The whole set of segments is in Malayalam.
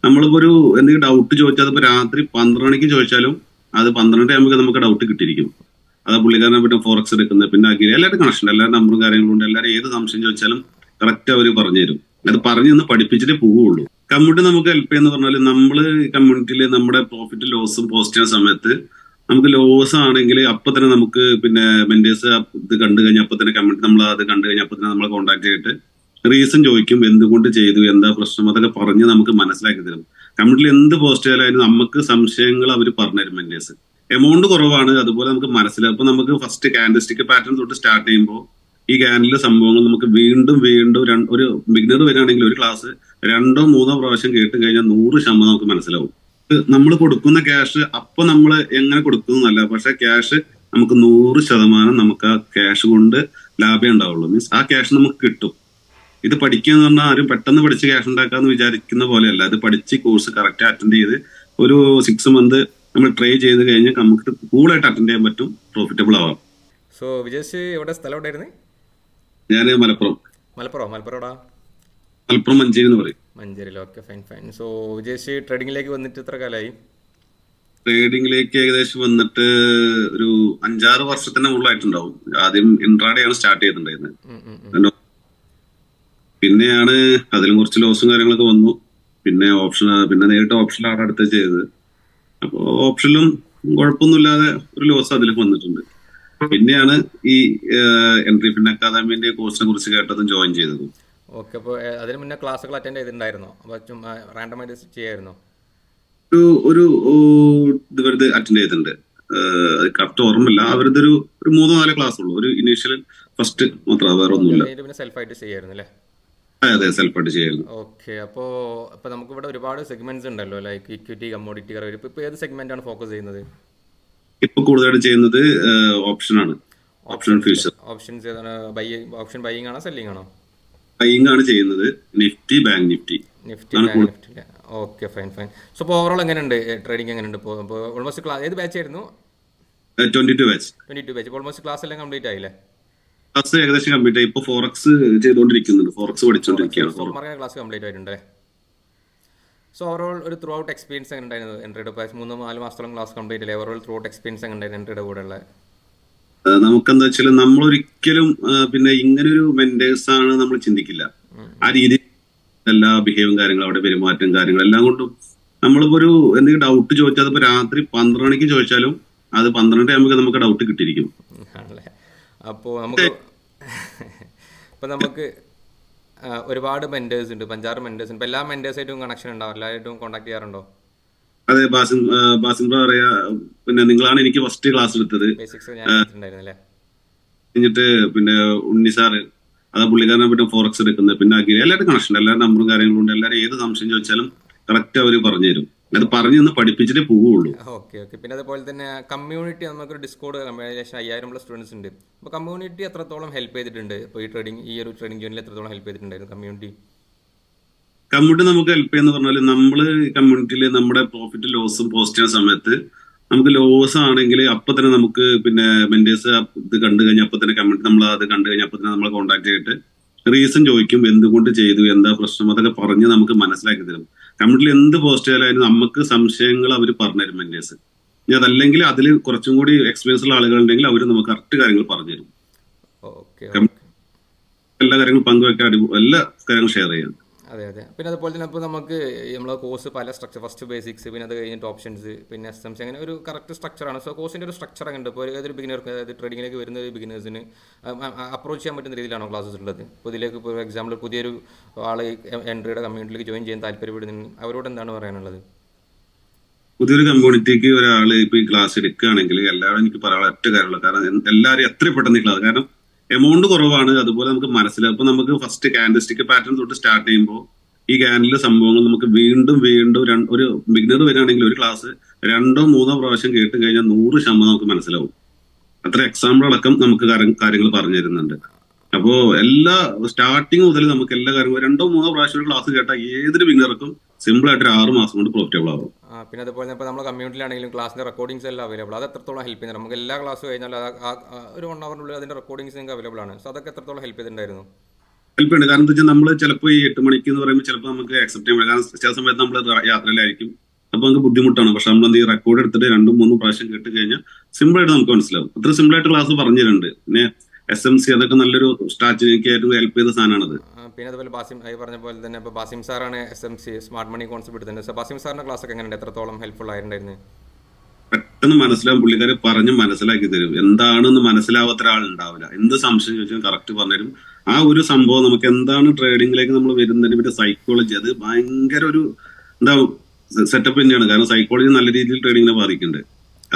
നമ്മളിപ്പോ ഒരു എന്തെങ്കിലും ഡൗട്ട് ചോദിച്ചാൽ അതിപ്പോ രാത്രി 12 മണിക്ക് ചോദിച്ചാലും അത് 12 ആകുമ്പോൾ നമുക്ക് ഡൗട്ട് കിട്ടിയിരിക്കും. അത് പുള്ളിക്കാരനെ പറ്റും ഫോറക്സ് എടുക്കുന്നത്, പിന്നെ അഗ്രി എല്ലാവരും കണക്ഷൻ, എല്ലാവരും നമ്പറും കാര്യങ്ങളും ഉണ്ട്. എല്ലാവരും ഏത് സംശയം ചോദിച്ചാലും കറക്റ്റ് അവർ പറഞ്ഞു തരും. അത് പറഞ്ഞു തന്ന് പഠിപ്പിച്ചിട്ടേ പോവുള്ളൂ. കമ്മ്യൂണിറ്റി നമുക്ക് ഹെൽപ്പ് ചെയ്യുന്ന പറഞ്ഞാൽ നമ്മള് കമ്മ്യൂണിറ്റിയിൽ നമ്മുടെ പ്രോഫിറ്റ് ലോസും പോസ്റ്റ് ചെയ്യുന്ന സമയത്ത് നമുക്ക് ലോസ് ആണെങ്കിൽ അപ്പൊ തന്നെ നമുക്ക് പിന്നെ മെന്റേഴ്സ് ഇത് കണ്ടു കഴിഞ്ഞാൽ അപ്പൊ തന്നെ കമ്മ്യൂണിറ്റി നമ്മൾ അത് കണ്ടു കഴിഞ്ഞാൽ അപ്പൊ തന്നെ നമ്മളെ കോൺടാക്ട് ചെയ്തിട്ട് റീസൺ ചോദിക്കും, എന്തുകൊണ്ട് ചെയ്തു, എന്താ പ്രശ്നം, അതൊക്കെ പറഞ്ഞ് നമുക്ക് മനസ്സിലാക്കി തരും. കമ്മ്യൂണിറ്റിയിൽ എന്ത് പോസ്റ്റ് ചെയ്താലും നമുക്ക് സംശയങ്ങൾ അവർ പറഞ്ഞുതരും മെന്റേഴ്സ്. എമൗണ്ട് കുറവാണ്, അതുപോലെ നമുക്ക് മനസ്സിലാവും. അപ്പൊ നമുക്ക് ഫസ്റ്റ് കാൻഡിസ്റ്റിക് പാറ്റേൺ തൊട്ട് സ്റ്റാർട്ട് ചെയ്യുമ്പോൾ ഈ ക്യാൻഡിലെ സംഭവങ്ങൾ നമുക്ക് വീണ്ടും വീണ്ടും ഒരു ബിഗിനർ വരികയാണെങ്കിൽ ഒരു ക്ലാസ് 2-3 പ്രാവശ്യം കേട്ട് കഴിഞ്ഞാൽ 100% നമുക്ക് മനസ്സിലാവും. നമ്മൾ കൊടുക്കുന്ന ക്യാഷ് അപ്പൊ നമ്മൾ എങ്ങനെ കൊടുക്കുന്നല്ല, പക്ഷെ ക്യാഷ് നമുക്ക് 100% നമുക്ക് ആ ക്യാഷ് കൊണ്ട് ലാഭം ഉണ്ടാവുള്ളൂ. മീൻസ് ആ ക്യാഷ് നമുക്ക് കിട്ടും. ഇത് പഠിക്കുക എന്ന് പറഞ്ഞാൽ ആരും പെട്ടെന്ന് പഠിച്ച് ക്യാഷ് ഉണ്ടാക്കാന്ന് വിചാരിക്കുന്ന പോലെയല്ല. ഇത് പഠിച്ച് കോഴ്സ് കറക്റ്റ് അറ്റൻഡ് ചെയ്ത് ഒരു 6 മന്ത് നമ്മൾ ട്രൈ ചെയ്ത് കഴിഞ്ഞാൽ നമുക്ക് കൂളായിട്ട് അറ്റൻഡ് ചെയ്യാൻ പറ്റും, പ്രോഫിറ്റബിൾ ആവാം. സോ വിജേഷ് എവിടെ സ്ഥലം എവിടെയായിരുന്നു? ഞാൻ മലപ്പുറം. മലപ്പുറം മലപ്പുറം മഞ്ചേരി എന്ന് പറയും. മഞ്ചേരിയിൽ. Okay, fine. സോ വിജേഷ് ട്രേഡിങ്ങിലേക്ക് വന്നിട്ട് എത്ര കാലമായി? ട്രേഡിങ്ങിലേക്ക് ഏകദേശം വന്നിട്ട് ഒരു 5-6 വർഷത്തിന് മുകളിലായിട്ടുണ്ടാവും. ആദ്യം ഇൻട്രാഡേ ആണ് സ്റ്റാർട്ട് ചെയ്തിട്ടുണ്ടായിരുന്നത്. പിന്നെയാണ് അതിലും കുറച്ച് ലോസും കാര്യങ്ങളൊക്കെ വന്നു. പിന്നെ നേരിട്ട് ഓപ്ഷനിലാണ് അടുത്ത് ചെയ്തത്. അപ്പോ ഓപ്ഷനിലും കുഴപ്പമൊന്നുമില്ലാതെ ഒരു ലോസ് അതിലും വന്നിട്ടുണ്ട്. പിന്നെയാണ് ഈ എൻട്രി ഫിൻ അക്കാദമിന്റെ കോഴ്സിനെ കുറിച്ച് കേട്ടതും ജോയിൻ ചെയ്തതും. ഓക്കെ, അപ്പോൾ അതിന് മുന്നേ ക്ലാസ്സുകൾ അറ്റൻഡ് ചെയ്തിട്ടുണ്ടായിരുന്നോ? അപ്പോൾ റാൻഡമായിട്ട് ചെയ്യായിരുന്നോ? ഒരു ഇത് വെറുതെ അറ്റൻഡ് ചെയ്തിട്ടുണ്ട്. കറക്റ്റ് ഓർമ്മയില്ല. അവരുടെ ഒരു 3-4 ക്ലാസ് ഉള്ളൂ. ഒരു ഇനീഷ്യൽ ഫസ്റ്റ് മാത്രം, വേറെ ഒന്നുമില്ല. പിന്നെ സെൽഫായിട്ട് ചെയ്യായിരുന്നു അല്ലേ? അതെ, സെൽഫായിട്ട് ചെയ്യായിരുന്നു. ഓക്കെ, അപ്പോൾ നമുക്കിവിടെ ഒരുപാട് സെഗ്മെന്റ്സ് ഉണ്ടല്ലോ, ലൈക്ക് ഇക്വിറ്റി, കമ്മോഡിറ്റി, ഇപ്പോൾ ഏത് സെഗ്മെന്റ് ആണ് ഫോക്കസ് ചെയ്യുന്നത്? ഇപ്പൊ കൂടുതലായിട്ട് ചെയ്യുന്നത് ഓപ്ഷനാണ്. Option future. ഓപ്ഷൻസ് ഏതാണ്? ഓപ്ഷൻ ബൈയിങ് ആണോ സെല്ലിംഗ് ആണോ? ബൈയിങ് ആണ് ചെയ്യുന്നത്. Nifty, bank Nifty. Okay, fine. So ഇപ്പോൾ ഓവറോൾ എങ്ങനെയുണ്ട് ട്രേഡിംഗ്? എങ്ങനെയുണ്ട് ഇപ്പോൾ? ഓൾമോസ്റ്റ് ക്ലാസ് ഏത് ബാച്ച് ആയിരുന്നു? 22 ബാച്ച്. ഇപ്പോൾ ഓൾമോസ്റ്റ് ക്ലാസ് എല്ലാം കംപ്ലീറ്റ് ആയില്ലേ? ക്ലാസ് ഏകദേശം കംപ്ലീറ്റ് ആയി. ഇപ്പൊ ഫോറക്സ് ചെയ്തുകൊണ്ടിരിക്കുന്നുണ്ട്. ഫോറക്സ് പഠിച്ചുകൊണ്ടിരിക്കുകയാണ്. ക്ലാസ് കംപ്ലീറ്റ് ആയിട്ടുണ്ട്. സോ ഓവറോൾ ഒരു ത്രൂ ഔട്ട് എക്സ്പീരിയൻസ് എങ്ങനെ ഉണ്ടായിരുന്നു എൻട്രിയുടെ? 3-4 മാസത്തോളം ക്ലാസ് കംപ്ലീറ്റ് അല്ലേ? ഓവറോൾ ത്രൂ ഔട്ട് എക്സ്പീരിയൻസ് എങ്ങനെ ഉണ്ടായിരുന്നു എൻട്രിയുടെ കൂടെ ഉള്ള? നമുക്കെന്താ വെച്ചാൽ നമ്മളൊരിക്കലും പിന്നെ ഇങ്ങനൊരു മെന്റേഴ്സ് ആണ് നമ്മൾ ചിന്തിക്കില്ല. ആ രീതി എല്ലാ ബിഹേവും കാര്യങ്ങളും അവിടെ പെരുമാറ്റം കാര്യങ്ങളും എല്ലാം കൊണ്ടും നമ്മളിപ്പോ ഒരു എന്തെങ്കിലും ഡൗട്ട് ചോദിച്ചാൽ അതിപ്പോ രാത്രി 12 മണിക്ക് ചോദിച്ചാലും അത് 12 ആകുമ്പോൾ നമുക്ക് ഡൗട്ട് കിട്ടിയിരിക്കും. അപ്പോൾ നമുക്ക് ഒരുപാട് മെന്റേഴ്സ് ഉണ്ട്, 5-6 മെന്റേഴ്സ് ഉണ്ട്. എല്ലാ മെന്റേഴ്സായിട്ടും കണക്ഷൻ ഉണ്ടാവും, എല്ലാവരായിട്ടും കോൺടാക്ട് ചെയ്യാറുണ്ടോ? അതെ, ബാസിം പറയാ. പിന്നെ നിങ്ങളാണ് എനിക്ക് ഫസ്റ്റ് ക്ലാസ് എടുത്തത്. എന്നിട്ട് പിന്നെ ഉണ്ണി സാറ്, അത് പുള്ളിക്കാരനെ പറ്റും ഫോറക്സ് എടുക്കുന്നത്, പിന്നെ അഗ്രി, എല്ലാവരും കണക്ഷൻ, എല്ലാവരും നമ്പറും കാര്യങ്ങളും ഉണ്ട്. എല്ലാവരും ഏത് സംശയം ചോദിച്ചാലും കറക്റ്റ് അവർ പറഞ്ഞു തരും. അത് പറഞ്ഞു തന്ന് പഠിപ്പിച്ചിട്ടേ പോവുള്ളൂ. ഓക്കെ. പിന്നെ അതുപോലെ തന്നെ കമ്മ്യൂണിറ്റി, നമുക്കൊരു ഡിസ്കോഡ് കമ്മ്യൂണിക്കേഷൻ 5000+ സ്റ്റുഡൻസ് ഉണ്ട്. അപ്പോൾ കമ്മ്യൂണിറ്റി എത്രത്തോളം ഹെൽപ്പ് ചെയ്തിട്ടുണ്ട്? ഇപ്പോൾ ഈ ഒരു ട്രേഡിംഗ് ജോണിയിൽ എത്രത്തോളം ഹെൽപ്പ് ചെയ്തിട്ടുണ്ടായിരുന്നു കമ്മ്യൂണിറ്റി നമുക്ക് ഹെൽപ്പ് ചെയ്യുന്ന പറഞ്ഞാൽ നമ്മള് കമ്മ്യൂണിറ്റിയിൽ നമ്മുടെ പ്രോഫിറ്റ് ലോസും പോസ്റ്റ് ചെയ്യുന്ന സമയത്ത് നമുക്ക് ലോസ് ആണെങ്കിൽ അപ്പൊ തന്നെ നമുക്ക് പിന്നെ മെന്റേഴ്സ് ഇത് കണ്ടു കഴിഞ്ഞാൽ അപ്പൊ തന്നെ കമ്മ്യൂണിറ്റി നമ്മൾ അത് കണ്ടു കഴിഞ്ഞാൽ അപ്പൊ തന്നെ നമ്മളെ കോൺടാക്ട് ചെയ്തിട്ട് റീസൺ ചോദിക്കും, എന്തുകൊണ്ട് ചെയ്തു, എന്താ പ്രശ്നം, അതൊക്കെ പറഞ്ഞ് നമുക്ക് മനസ്സിലാക്കി തരും. കമ്മ്യൂണിറ്റിയിൽ എന്ത് പോസ്റ്റ് ചെയ്താലും നമുക്ക് സംശയങ്ങൾ അവർ പറഞ്ഞുതരും മെന്റേഴ്സ്. ഇനി അതല്ലെങ്കിൽ അതിൽ കുറച്ചും കൂടി എക്സ്പീരിയൻസ് ഉള്ള ആളുകളുണ്ടെങ്കിൽ അവർ നമുക്ക് കറക്റ്റ് കാര്യങ്ങൾ പറഞ്ഞുതരും. എല്ലാ കാര്യങ്ങളും പങ്കുവെക്കാൻ, എല്ലാ കാര്യങ്ങളും ഷെയർ ചെയ്യാം. അതെ. പിന്നെ അതുപോലെ തന്നെ ഇപ്പോൾ നമുക്ക് നമ്മളെ കോഴ്സ് പല സ്ട്രക്ചർ, ഫസ്റ്റ് ബേസിക്സ്, പിന്നെ അത് കഴിഞ്ഞിട്ട് ഓപ്ഷൻസ്, പിന്നെ SMC, അങ്ങനെ ഒരു കറക്റ്റ് സ്ട്രക്ചറാണ്. സോ കോഴ്സിൻ്റെ ഒരു സ്ട്രക്ചർ അങ്ങനെ ഉണ്ട്. ഇപ്പോൾ ഏതൊരു ബിഗിനർക്ക്, അതായത് ട്രേഡിങ്ങിലേക്ക് വരുന്ന ഒരു ബിഗിനേഴ്സിന് അപ്രോച്ച് ചെയ്യാൻ പറ്റുന്ന രീതിയിലാണോ ക്ലാസ്സസ് ഉള്ളത്? ഇപ്പോൾ ഇതിലേക്ക് ഇപ്പോൾ എക്സാമ്പിൾ പുതിയൊരു ആൾ എൻട്രിയുടെ കമ്മ്യൂണിറ്റിയിലേക്ക് ജോയിൻ ചെയ്യാൻ താല്പര്യപ്പെടുന്നു, അവരോട് എന്താണ് പറയാനുള്ളത്? പുതിയൊരു കമ്മ്യൂണിറ്റിക്ക് ഒരാൾ ഇപ്പൊ ഈ ക്ലാസ് എടുക്കുകയാണെങ്കിൽ എല്ലാവരും എനിക്ക് പറയാനുള്ള ഒറ്റ കാര്യമുള്ള, കാരണം എല്ലാവരും എത്ര പെട്ടെന്ന് ഈ ക്ലാസ്, കാരണം എമൗണ്ട് കുറവാണ്, അതുപോലെ നമുക്ക് മനസ്സിലാവും. അപ്പൊ നമുക്ക് ഫസ്റ്റ് കാൻഡിസ്റ്റിക് പാറ്റേൺ തൊട്ട് സ്റ്റാർട്ട് ചെയ്യുമ്പോൾ ഈ ക്യാൻഡിലെ സംഭവങ്ങൾ നമുക്ക് വീണ്ടും വീണ്ടും ഒരു ബിഗിനർ വരികയാണെങ്കിൽ ഒരു ക്ലാസ് 2-3 പ്രാവശ്യം കേട്ട് കഴിഞ്ഞാൽ 100% നമുക്ക് മനസ്സിലാവും. അത്ര എക്സാമ്പിൾ അടക്കം നമുക്ക് കാര്യങ്ങൾ പറഞ്ഞു തരുന്നുണ്ട്. അപ്പോ എല്ലാ സ്റ്റാർട്ടിങ് മുതൽ നമുക്ക് എല്ലാ കാര്യങ്ങളും 2-3 പ്രാവശ്യം ഒരു ക്ലാസ് കേട്ടാൽ ഏതൊരു ബിഗിനർക്കും സിമ്പിൾ ആയിട്ട് 6 മാസം കൊണ്ട് പ്രോഫിറ്റബിൾ ആവും. പിന്നെ അതുപോലെ ഇപ്പോൾ നമ്മുടെ കമ്മ്യൂണിറ്റിയിലാണെങ്കിലും ക്ലാസിന്റെ റെക്കോർഡിംഗ്സ് എല്ലാം അവൈലബിൾ. അത് എത്രത്തോളം ഹെൽപ്പ് ചെയ്യുന്നത്? നമുക്ക് എല്ലാ ക്ലാസ് കഴിഞ്ഞാൽ ഒരു 1 അവറിനുള്ളിൽ അതിന്റെ റെക്കോർഡിംഗ്സ് നിങ്ങൾക്ക് അവൈലബിൾ ആണ്. സോ അതൊക്കെ എത്രത്തോളം ഹെൽപ്പ് ചെയ്തിട്ടുണ്ടായിരുന്നു? ഹെൽപ്പ് ഉണ്ട്. കാരണം എന്താ വെച്ചാൽ നമ്മൾ ചിലപ്പോൾ ഈ 8 മണിക്ക് എന്ന് പറയുമ്പോൾ ചിലപ്പോൾ നമുക്ക് അക്സെപ്റ്റ് ചെയ്യാൻ പറ്റില്ല. കാരണം ചില സമയത്ത് നമ്മൾ യാത്രയിലായിരിക്കും. അപ്പൊ നമുക്ക് ബുദ്ധിമുട്ടാണ്. പക്ഷെ നമ്മൾ എന്ത് റെക്കോർഡ് എടുത്തിട്ട് 2-3 പ്രാവശ്യം കേട്ട് കഴിഞ്ഞാൽ സിമ്പിൾ ആയിട്ട് നമുക്ക് മനസ്സിലാവും. അത്ര സിമ്പിൾ ആയിട്ട് ക്ലാസ് പറഞ്ഞു തരുന്നുണ്ട്. പിന്നെ SMC അതൊക്കെ നല്ലൊരു സ്ട്രാറ്റജി എനിക്ക് ഏറ്റവും ഹെൽപ്പ് ചെയ്ത സാധനമാണത്. പിന്നെ അതുപോലെ ബാസിം ഈ പറഞ്ഞ പോലെ തന്നെ ഇപ്പോൾ ബാസിം സാറാണ് SMC സ്മാർട്ട് മണി കോൺസെപ്റ്റ് എടുത്തത്. സോ ബാസിം സാറിന്റെ ക്ലാസ് ഒക്കെ എങ്ങനെയുണ്ട്? എത്രത്തോളം ഹെൽപ്ഫുൾ ആയിട്ടുണ്ടായിരുന്നു? പെട്ടെന്ന് മനസ്സിലാവും. പുള്ളിക്കാരെ പറഞ്ഞ് മനസ്സിലാക്കി തരും. എന്താണെന്ന് മനസ്സിലാവാത്ത ഒരാളുണ്ടാവില്ല. എന്ത് സംശയം ചോദിച്ചാൽ കറക്റ്റ് പറഞ്ഞുതരും. ആ ഒരു സംഭവം നമുക്ക് എന്താണ് ട്രേഡിങ്ങിലേക്ക് നമ്മൾ വരുന്നതിന് പിന്നെ സൈക്കോളജി അത് ഭയങ്കര ഒരു എന്താ സെറ്റപ്പ് തന്നെയാണ്. കാരണം സൈക്കോളജി നല്ല രീതിയിൽ ട്രേഡിങ്ങിനെ ബാധിക്കുന്നുണ്ട്.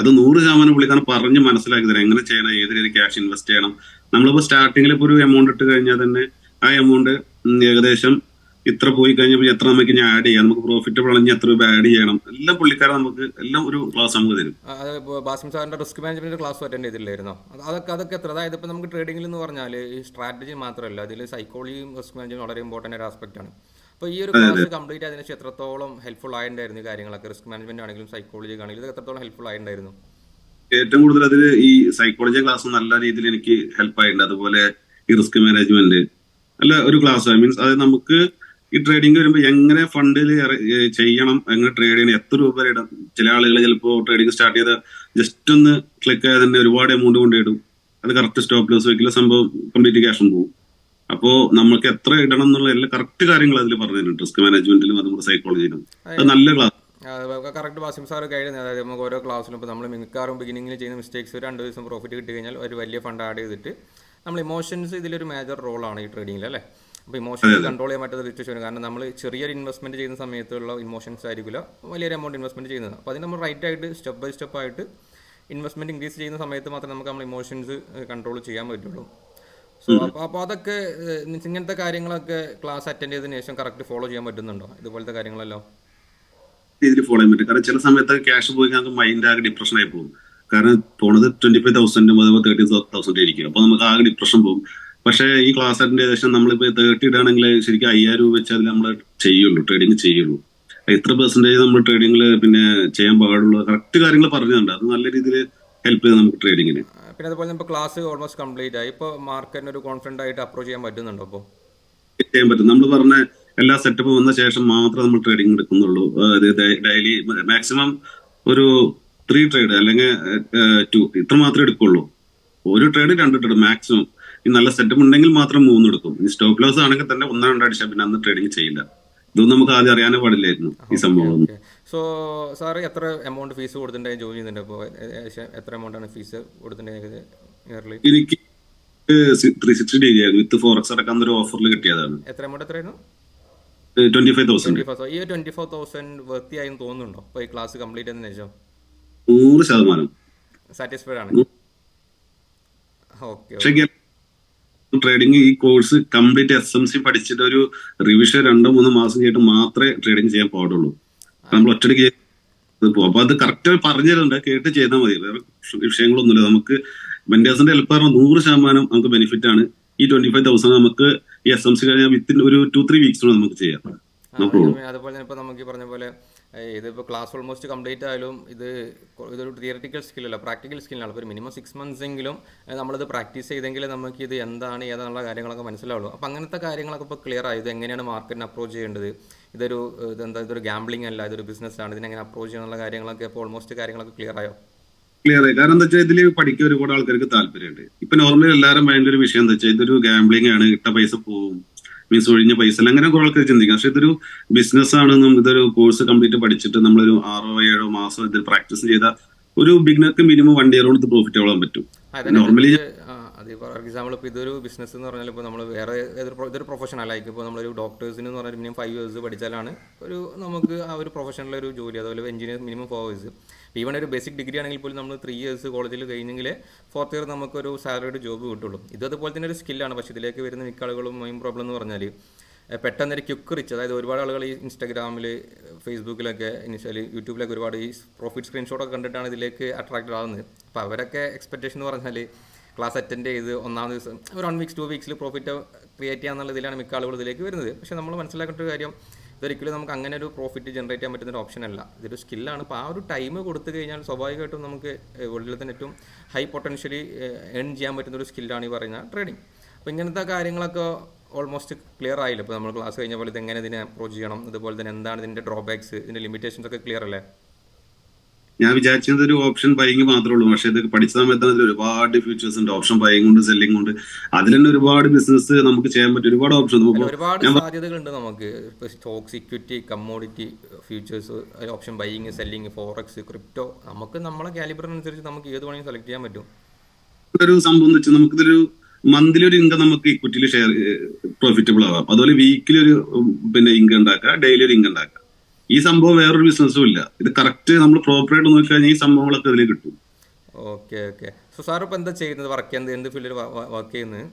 അത് 100% പുള്ളിക്കാരൻ പറഞ്ഞ് മനസ്സിലാക്കി തരാം. എങ്ങനെ ചെയ്യണം, ഏത് രീതിയിൽ ക്യാഷ് ഇൻവെസ്റ്റ് ചെയ്യണം. നമ്മളിപ്പോ സ്റ്റാർട്ടിങ്ങിൽ ഇപ്പോൾ ഒരു എമൗണ്ട് ഇട്ട് കഴിഞ്ഞാൽ തന്നെ ആ എമൗണ്ട് ഏകദേശം ഇത്ര പോയി കഴിഞ്ഞപ്പോൾ എത്ര നമുക്ക് ഇനി ആഡ് ചെയ്യാം, നമുക്ക് പ്രോഫിറ്റബിൾ ആണെങ്കിൽ എത്ര രൂപ ആഡ് ചെയ്യണം, എല്ലാം പുള്ളിക്കാരൻ നമുക്ക് എല്ലാം ഒരു ക്ലാസ് നമുക്ക് തരും. അത് ഇപ്പോൾ ബാസിം സാറിന്റെ റിസ്ക് മാനേജ്മെന്റ് ക്ലാസ് അറ്റൻഡ് ചെയ്തില്ലായിരുന്നോ? അതൊക്കെ എത്ര? അതായത് ഇപ്പോൾ നമുക്ക് ട്രേഡിംഗിൽ എന്ന് പറഞ്ഞാൽ ഈ സ്ട്രാറ്റജി മാത്രമല്ല, അതിൽ സൈക്കോളജിയും റിസ്ക് മാനേജ്മെന്റ് വളരെ ഇമ്പോർട്ടൻ്റ് ഒരു ആസ്പെക്ട് ആണ്. അപ്പോൾ ഈ ഒരു ക്ലാസ് കംപ്ലീറ്റ് ആയതിനു ശേഷം എത്രത്തോളം ഹെൽപ്ഫുൾ ആയിട്ടുണ്ടായിരുന്നു കാര്യങ്ങളൊക്കെ? റിസ്ക് മാനേജ്മെന്റ് ആണെങ്കിലും സൈക്കോളജി ആണെങ്കിലും ഇത് എത്രത്തോളം ഹെൽപ്ഫുൾ ആയിട്ടുണ്ടായിരുന്നു? ഏറ്റവും കൂടുതൽ അതിൽ ഈ സൈക്കോളജി ക്ലാസ് നല്ല രീതിയിൽ എനിക്ക് ഹെൽപ്പ് ആയിട്ടുണ്ട്. അതുപോലെ ഈ റിസ്ക് മാനേജ്മെന്റ് നല്ല ഒരു ക്ലാസ്. മീൻസ് അത് നമുക്ക് ഈ ട്രേഡിംഗ് വരുമ്പോൾ എങ്ങനെ ഫണ്ടിൽ ചെയ്യണം, എങ്ങനെ ട്രേഡ് ചെയ്യണം, എത്ര രൂപ ഇടാം. ചില ആളുകൾ ചിലപ്പോൾ ട്രേഡിംഗ് സ്റ്റാർട്ട് ചെയ്ത ജസ്റ്റ് ഒന്ന് ക്ലിക്ക് ആയാൽ തന്നെ ഒരുപാട് എമൗണ്ട് കൊണ്ടിടും. അത് കറക്റ്റ് സ്റ്റോപ്പ് ലോസ് വെക്കില്ല, സംഭവം കംപ്ലീറ്റ് ക്യാഷും പോകും. അപ്പോൾ നമുക്ക് എത്ര ഇടണം എന്നുള്ള എല്ലാ കറക്റ്റ് കാര്യങ്ങൾ അതിൽ പറഞ്ഞു തരുന്നുണ്ട്. റിസ്ക് മാനേജ്മെന്റിലും അതുപോലെ സൈക്കോളജിയിലും അത് നല്ല class. Correct Basim sir guide ചെയ്യുന്നത്. അതായത് നമുക്ക് ഓരോ ക്ലാസ്സിലും ഇപ്പോൾ നമ്മൾ മിക്കവാറും ബിഗിനിങ്ങിൽ ചെയ്യുന്ന മിസ്റ്റേക്സ് 2 ദിവസം പ്രോഫിറ്റ് കിട്ടി കഴിഞ്ഞാൽ ഒരു വലിയ ഫണ്ട് ആഡ് ചെയ്തിട്ട് നമ്മൾ ഇമോഷൻസ് ഇതിലൊരു മേജർ റോളാണ് ഈ ട്രേഡിങ്ങിൽ അല്ലേ? അപ്പോൾ ഇമോഷൻസ് കൺട്രോൾ ചെയ്യാൻ പറ്റാത്ത സിറ്റുവേഷൻ വരും. കാരണം നമ്മൾ ചെറിയൊരു ഇൻവെസ്റ്റ്മെന്റ് ചെയ്യുന്ന സമയത്തുള്ള ഇമോഷൻസ് ആയിരിക്കില്ല വലിയൊരു എമൗണ്ട് ഇൻവെസ്റ്റ്മെന്റ് ചെയ്യുന്നത്. അപ്പോൾ അതിന് നമ്മൾ റൈറ്റ് ആയിട്ട് സ്റ്റെപ്പ് ബൈ സ്റ്റെപ്പ് ആയിട്ട് ഇൻവെസ്റ്റ്മെന്റ് ഇൻക്രീസ് ചെയ്യുന്ന സമയത്ത് മാത്രമേ നമുക്ക് നമ്മൾ ഇമോഷൻസ് കൺട്രോൾ ചെയ്യാൻ പറ്റുള്ളൂ. സോ അപ്പോൾ അതൊക്കെ ഇങ്ങനത്തെ കാര്യങ്ങളൊക്കെ ക്ലാസ് അറ്റൻഡ് ചെയ്തതിനു ശേഷം കറക്റ്റ് ഫോളോ ചെയ്യാൻ പറ്റുന്നുണ്ടോ ഇതുപോലത്തെ കാര്യങ്ങളെല്ലാം? രീതിയിൽ ഫോളോ ചെയ്യാൻ പറ്റും. കാരണം ചില സമയത്ത് ക്യാഷ് പോയി നമുക്ക് മൈൻഡ് ആകെ ഡിപ്രഷൻ ആയി പോകും. കാരണം പോണത് 25,000 അതുപോലെ 30,000 ആയിരിക്കും. അപ്പൊ നമുക്ക് ആകെ ഡിപ്രഷൻ പോകും. പക്ഷേ ഈ ക്ലാസ് അറ്റൻഡ് ചെയ്ത ശേഷം നമ്മളിപ്പോ 30 ഇടുകയാണെങ്കിൽ ശരിക്കും 5,000 രൂപ വെച്ച് അതിൽ നമ്മൾ ചെയ്യുള്ളൂ, ട്രേഡിംഗ് ചെയ്യുള്ളൂ. എത്ര പെർസെന്റേജ് നമ്മൾ ട്രേഡിംഗിൽ പിന്നെ ചെയ്യാൻ പാടുള്ളൂ കറക്റ്റ് കാര്യങ്ങൾ പറഞ്ഞിട്ടുണ്ട്. അത് നല്ല രീതിയിൽ ഹെൽപ്പ് ചെയ്ത് നമുക്ക് ട്രേഡിങ്ങിന്. പിന്നെ അതുപോലെ ഇപ്പോൾ ക്ലാസ് ഓൾമോസ്റ്റ് കംപ്ലീറ്റ് ആയി. ഇപ്പോൾ മാർക്കറ്റിന് ഒരു കോൺഫിഡന്റ് ആയിട്ട് അപ്രോച്ച് ചെയ്യാൻ പറ്റുന്നുണ്ടോ? അപ്പോൾ ചെയ്യാൻ പറ്റും. നമ്മൾ പറഞ്ഞ എല്ലാ സെറ്റപ്പും വന്ന ശേഷം മാത്രമേ നമ്മൾ ട്രേഡിംഗ് എടുക്കുന്നുള്ളൂ. ഡെയിലി മാക്സിമം ഒരു 3 ട്രേഡ് അല്ലെങ്കിൽ 2 ഇത്ര മാത്രമേ എടുക്കുള്ളൂ. ഒരു ട്രേഡ് 2 ട്രേഡ് മാക്സിമം. ഈ നല്ല സെറ്റപ്പ് ഉണ്ടെങ്കിൽ മാത്രം 3 എടുക്കും. ഈ സ്റ്റോപ്പ് ലോസ് ആണെങ്കിൽ തന്നെ 1-2 അടിച്ചാൽ പിന്നെ അന്ന് ട്രേഡിംഗ് ചെയ്യില്ല. ഇതൊന്നും നമുക്ക് ആദ്യം അറിയാനേ പാടില്ലായിരുന്നു ഈ സംഭവം. സോ സാർ എത്ര എമൗണ്ട് ഫീസ് കൊടുത്തിട്ടുണ്ടായി ജോയിൻ ചെയ്യുന്നുണ്ട്? അപ്പോൾ എത്ര എമൗണ്ട് ആണ് ഫീസ് കൊടുത്തിട്ടുണ്ടായത് ഇയർലി? എനിക്ക് 360 ഡിഗ്രി ആയിരുന്നു വിത്ത് ഫോറക്സ് അടക്കം ഒരു ഓഫറിൽ കിട്ടിയതാണ്. എത്ര എമൗണ്ട് എത്രയായിരുന്നു? 25,000. ഈ 24,000 വൃത്തിയായി തോന്നുന്നുണ്ടോ ഇപ്പോൾ ഈ ക്ലാസ് കംപ്ലീറ്റ് ചെയ്തതിനു ശേഷം? 100% സാറ്റിസ്ഫൈഡ് ആണ്. ഓക്കെ. പക്ഷേ ട്രേഡിംഗ് ഈ കോഴ്സ് കംപ്ലീറ്റ് SMC പഠിച്ചിട്ട് ഒരു റിവിഷൻ 2-3 മാസം കഴിഞ്ഞിട്ട് മാത്രമേ ട്രേഡിംഗ് ചെയ്യാൻ പാടുള്ളൂ. നമ്മൾ ഒറ്റയ്ക്ക് പോകും. അപ്പൊ അത് കറക്റ്റ് പറഞ്ഞു തരുന്നുണ്ട്, കേട്ട് ചെയ്താൽ മതി. വേറെ വിഷയങ്ങളൊന്നുമില്ല. നമുക്ക് വെൻഡേഴ്സിന്റെ ഹെൽപ്പ് പറഞ്ഞാൽ 100% നമുക്ക് ബെനിഫിറ്റ് ആണ്. ഈ 25,000 നമുക്ക് ഈ SMC കഴിഞ്ഞാൽ വിത്തിൻ ഒരു 2-3 വീക്സിനോട് നമുക്ക് ചെയ്യാം. അതുപോലെ തന്നെ ഇപ്പോൾ നമുക്ക് ഈ പറഞ്ഞ പോലെ ഇതിപ്പോൾ ക്ലാസ് ഓൾമോസ്റ്റ് കംപ്ലീറ്റ് ആയാലും ഇതൊരു തിയററ്റിക്കൽ സ്കില്ലല്ല, പ്രാക്ടിക്കൽ സ്കില്ലാണ്. അപ്പോൾ ഒരു മിനിമം 6 months എങ്കിലും നമ്മളിത് പ്രാക്ടീസ് ചെയ്തെങ്കിൽ നമുക്ക് ഇത് എന്താണ് ഏതാണുള്ള കാര്യങ്ങളൊക്കെ മനസ്സിലാവുള്ളൂ. അപ്പോൾ അങ്ങനത്തെ കാര്യങ്ങളൊക്കെ ഇപ്പോൾ ക്ലിയർ ആയി. ഇത് എങ്ങനെയാണ് മാർക്കറ്റിനെ അപ്രോച്ച് ചെയ്യേണ്ടത്, ഇതൊരു ഗാംബ്ലിംഗ് അല്ല, ഇതൊരു ബിസിനസ്സാണ്, ഇതിനെങ്ങനെ അപ്രോച്ച് ചെയ്യാനുള്ള കാര്യങ്ങളൊക്കെ ഇപ്പോൾ ഓൾമോസ്റ്റ് കാര്യങ്ങളൊക്കെ ക്ലിയർ ആയോ? ക്ലിയർ ആയി. കാരണം എന്താ വെച്ചാൽ ഇതിൽ പഠിക്കാൻ ഒരുപാട് ആൾക്കാർക്ക് താല്പര്യമുണ്ട്. ഇപ്പൊ നോർമലി എല്ലാവരും ഭയങ്കര ഒരു വിഷയം എന്താ വെച്ചാൽ ഇതൊരു ഗാംബ്ലിംഗ് ആണ്, ഇട്ട പൈസ പോവും, മീൻസ് ഒഴിഞ്ഞ പൈസ അല്ല, അങ്ങനെ കുറെ ആൾക്കാർ ചിന്തിക്കാം. പക്ഷെ ഇതൊരു ബിസിനസ് ആണെന്നും ഇതൊരു കോഴ്സ് കംപ്ലീറ്റ് പഠിച്ചിട്ട് നമ്മളൊരു 6-7 മാസം ഇതിൽ പ്രാക്ടീസ് ചെയ്ത ഒരു ബിഗിനർക്ക് മിനിമം 1 year കൊണ്ട് ഇത് പ്രോഫിറ്റ് ആവാൻ പറ്റും. നോർമലി അത് ഫോർ എക്സാമ്പിൾ ഇപ്പോൾ ഇതൊരു ബിസിനസ് എന്ന് പറഞ്ഞാൽ ഇപ്പോൾ നമ്മൾ വേറെ ഇതൊരു പ്രൊഫഷൻ അല്ലായിരിക്കും. ഇപ്പോൾ നമ്മളൊരു ഡോക്ടേഴ്സിന് എന്ന് പറഞ്ഞാൽ മിനിമം 5 years പഠിച്ചാലാണ് നമുക്ക് ആ ഒരു പ്രൊഫഷനിലൊരു ജോലി. അതുപോലെ എഞ്ചിനീയർ മിനിമം 4 years. ഈവൺ ഒരു ബേസിക് ഡിഗ്രി ആണെങ്കിൽ പോലും നമ്മൾ 3 years കോളേജിൽ കഴിഞ്ഞെങ്കിൽ 4th year നമുക്കൊരു സാലറിയുടെ ജോബ് കിട്ടുള്ളൂ. അതുപോലെ തന്നെ ഒരു സ്കില്ലാണ്. പക്ഷേ ഇതിലേക്ക് വരുന്ന മിക്ക ആളുകളും മെയിൻ പ്രോബ്ലം എന്ന് പറഞ്ഞാൽ പെട്ടെന്നൊരു ക്വിക്ക് റിച്ച്, അതായത് ഒരുപാട് ആളുകൾ ഈ ഇൻസ്റ്റാഗ്രാമിൽ, ഫേസ്ബുക്കിലൊക്കെ, ഇനിഷ്യലി യൂട്യൂബിലൊക്കെ ഒരുപാട് ഈ പ്രോഫിറ്റ് സ്ക്രീൻഷോട്ടൊക്കെ കണ്ടിട്ടാണ് ഇതിലേക്ക് അട്രാക്റ്റഡ് ആകുന്നത്. അപ്പോൾ അവരൊക്കെ എക്സ്പെക്ടേഷൻ എന്ന് പറഞ്ഞാൽ ക്ലാസ് അറ്റൻഡ് ചെയ്ത് 1ാം ദിവസം ഒരു 1 week 2 weeks പ്രോഫിറ്റ് ക്രിയേറ്റ് ചെയ്യാന്നുള്ള ഇതിലാണ് മിക്ക ആളുകൾ ഇതിലേക്ക് വരുന്നത്. പക്ഷേ നമ്മൾ മനസ്സിലാക്കേണ്ട ഒരു കാര്യം, ഇതൊരിക്കലും നമുക്ക് അങ്ങനെ ഒരു പ്രോഫിറ്റ് ജനറേറ്റ് ചെയ്യാൻ പറ്റുന്ന ഒരു ഓപ്ഷൻ അല്ല. ഇതൊരു സ്കില്ലാണ്. അപ്പോൾ ആ ഒരു ടൈം കൊടുത്തു കഴിഞ്ഞാൽ സ്വാഭാവികമായിട്ടും നമുക്ക് വേൾഡിൽ തന്നെ ഏറ്റവും ഹൈ പൊട്ടൻഷ്യലി ഏൺ ചെയ്യാൻ പറ്റുന്ന ഒരു സ്കില്ലാണ് ഈ പറയുന്ന ട്രേഡിംഗ്. അപ്പോൾ ഇങ്ങനത്തെ കാര്യങ്ങളൊക്കെ ഓൾമോസ്റ്റ് ക്ലിയർ ആയില്ല. ഇപ്പോൾ നമ്മൾ ക്ലാസ് കഴിഞ്ഞ പോലെ ഇത് എങ്ങനെ ഇതിനെ അപ്രോച്ച് ചെയ്യണം, അതുപോലെ തന്നെ എന്താണ് ഇതിൻ്റെ ഡ്രോബാക്സ്, ഇതിൻ്റെ ലിമിറ്റേഷൻസ് ഒക്കെ ക്ലിയർ അല്ലേ? ഞാൻ വിചാരിച്ചത് ഒരു ഓപ്ഷൻ ബൈങ് മാത്രമേ ഉള്ളൂ, പക്ഷെ ഇത് പഠിച്ച സമയത്ത് അതിൽ ഒരുപാട് ഫീച്ചേഴ്സ് ഉണ്ട്. ഓപ്ഷൻ ബൈങ് ഉണ്ട്, സെല്ലിംഗ് ഉണ്ട്, അതിൽ തന്നെ ഒരുപാട് ബിസിനസ് നമുക്ക് ചെയ്യാൻ പറ്റും, ഒരുപാട് ഓപ്ഷൻ. അതിൽ ഒരുപാട് സാധ്യതകളുണ്ട് നമുക്ക്. ഇപ്പോൾ stocks, equity, commodity, futures, option buying, selling, forex, crypto, നമുക്ക് നമ്മളെ കാലിബറിനനുസരിച്ച് നമുക്ക് ഏത് വേണമെങ്കിലും സെലക്ട് ചെയ്യാൻ പറ്റും. ഒരു സംഭവം എന്ന് വെച്ചാൽ നമുക്കിതൊരു മന്ത്ലി ഒരു ഇൻകം നമുക്ക് ഇക്വിറ്റിയിൽ ഷെയർ പ്രോഫിറ്റബിൾ ആവാം. അതുപോലെ വീക്കിലി ഒരു പിന്നെ ഇൻകം ഉണ്ടാക്കുക, ഡെയിലി ഒരു ഇൻകം ഉണ്ടാക്കുക. ഈ സംഭവം വേറൊരു ബിസിനസ്സും ഇല്ല. ഇത് കറക്റ്റ് നമ്മൾ പ്രോപ്പറായിട്ട് നോക്കിക്കഴിഞ്ഞാൽ ഈ സംഭവങ്ങളൊക്കെ അതിൽ കിട്ടും. Okay okay. സോ സാർ ഇപ്പോൾ എന്താ ചെയ്യുന്നത്? വർക്ക് ചെയ്യുന്നത് എന്ത് ഫീൽഡിൽ വർക്ക് ചെയ്യുന്നത്?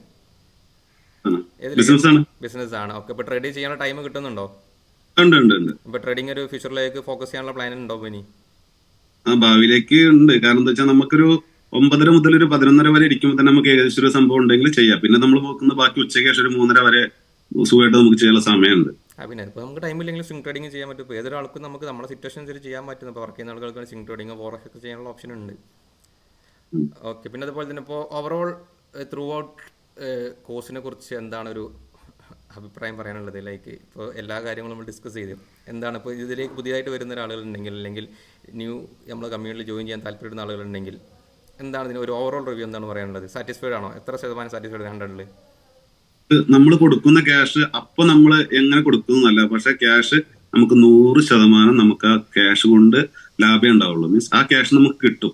ബിസിനസ് ആണ്. ബിസിനസ് ആണ്. ഓക്കെ. ഇപ്പോൾ ട്രേഡ് ചെയ്യാനുള്ള ടൈം കിട്ടുന്നുണ്ടോ? ഉണ്ട് ഉണ്ട് ഉണ്ട്. ഇപ്പോൾ ട്രേഡിംഗ് ഒരു ഫ്യൂച്ചറിലേക്ക് ഫോക്കസ് ചെയ്യാനുള്ള പ്ലാൻ ഉണ്ടോ ഇനി? ഭാവിയിലേക്ക് ഉണ്ട്. കാരണം എന്താ വെച്ചാൽ നമുക്കൊരു 9:30 മുതൽ ഒരു 11:30 വരെ ഇരിക്കുമ്പോൾ തന്നെ നമുക്ക് ഏകദേശം ഒരു സംഭവം ഉണ്ടെങ്കിൽ ചെയ്യാം. പിന്നെ നമ്മൾ നോക്കുന്ന ബാക്കി ഉച്ചയ്ക്ക് ശേഷം ഒരു 3:30 വരെ സുഖമായിട്ട് നമുക്ക് ചെയ്യാനുള്ള സമയമുണ്ട്. പിന്നെ ഇപ്പോൾ നമുക്ക് ടൈമില്ലെങ്കിൽ സ്വിംഗ് ട്രേഡിംഗ് ചെയ്യാൻ പറ്റും. ഇപ്പോൾ ഏതൊരാൾക്കും നമുക്ക് നമ്മുടെ സിറ്റുവേഷൻ അനുസരിച്ച് ചെയ്യാൻ പറ്റും. ഇപ്പോൾ വർക്ക് ചെയ്യുന്ന ആളുകൾക്ക് സ്വിംഗ് ട്രേഡിംഗ്, ഫോറക്സ് ഒക്കെ ചെയ്യാനുള്ള ഓപ്ഷൻ ഉണ്ട്. ഓക്കെ. പിന്നെ അതുപോലെ തന്നെ ഇപ്പോൾ ഓവറോൾ ത്രൂ ഔട്ട് കോഴ്സിനെ കുറിച്ച് എന്താണ് ഒരു അഭിപ്രായം പറയാനുള്ളത്? ലൈക്ക് ഇപ്പോൾ എല്ലാ കാര്യങ്ങളും നമ്മൾ ഡിസ്കസ് ചെയ്തു. എന്താണ് ഇപ്പോൾ ഇതിലേക്ക് പുതിയതായിട്ട് വരുന്ന ഒരാളുകളുണ്ടെങ്കിൽ, അല്ലെങ്കിൽ നമ്മുടെ കമ്മ്യൂണിറ്റിയിൽ ജോയിൻ ചെയ്യാൻ താല്പര്യപ്പെടുന്ന ആളുകളുണ്ടെങ്കിൽ എന്താണ് ഇതിന് ഒരു ഓവറോൾ റിവ്യൂ എന്താണ് പറയാനുള്ളത്? സാറ്റിസ്ഫൈഡ് ആണോ? എത്ര ശതമാനം സാറ്റിസ്ഫൈഡ് 100-ൽ? നമ്മൾ കൊടുക്കുന്ന ക്യാഷ് അപ്പൊ നമ്മൾ എങ്ങനെ കൊടുക്കുന്നല്ല, പക്ഷെ ക്യാഷ് നമുക്ക് 100% നമുക്ക് ആ ക്യാഷ് കൊണ്ട് ലാഭം ഉണ്ടാവുള്ളൂ. മീൻസ് ആ ക്യാഷ് നമുക്ക് കിട്ടും.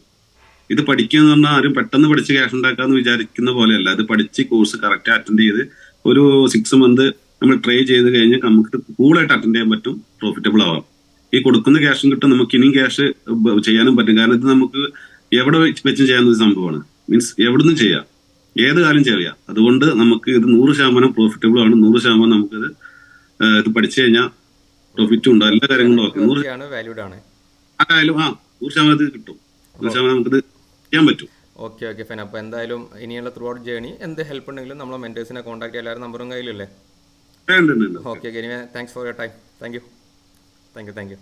ഇത് പഠിക്കുക എന്ന് പറഞ്ഞാൽ ആരും പെട്ടെന്ന് പഠിച്ച് ക്യാഷ് ഉണ്ടാക്കാന്ന് വിചാരിക്കുന്ന പോലെയല്ല. ഇത് പഠിച്ച് കോഴ്സ് കറക്റ്റ് അറ്റൻഡ് ചെയ്ത് ഒരു 6 മന്ത് നമ്മൾ ട്രൈ ചെയ്ത് കഴിഞ്ഞാൽ നമുക്ക് കൂളായിട്ട് അറ്റൻഡ് ചെയ്യാൻ പറ്റും, പ്രോഫിറ്റബിൾ ആവാം. ഈ കൊടുക്കുന്ന ക്യാഷും കിട്ടും, നമുക്ക് ഇനിയും ക്യാഷ് ചെയ്യാനും പറ്റും. കാരണം ഇത് നമുക്ക് എവിടെ വെച്ചും ചെയ്യാവുന്ന ഒരു സംഭവമാണ്. മീൻസ് എവിടുന്നും ചെയ്യാം, ഏത് കാലം ചെയ്യാം. അതുകൊണ്ട് നമുക്ക് ഇത് 100% പ്രോഫിറ്റബിൾ ആണ്. 100% നമുക്കിത് ഇത് പഠിച്ചു കഴിഞ്ഞാൽ പ്രോഫിറ്റും ഉണ്ട്, എല്ലാ കാര്യങ്ങളും ഓക്കെ. 100% ഇത് കിട്ടും, 100% നമുക്കിത് ചെയ്യാൻ പറ്റും. Okay okay fine. അപ്പോൾ എന്തായാലും ഇനിയുള്ള ത്രൂ ഔട്ട് ജേണി എന്ത് ഹെൽപ്പ് ഉണ്ടെങ്കിലും നമ്മളെ മെന്റേഴ്സിനെ കോൺടാക്ട് ചെയ്യാൻ എല്ലാവരും നമ്പറും കയ്യിലല്ലേ? Okay okay. Thanks for your time. Thank U.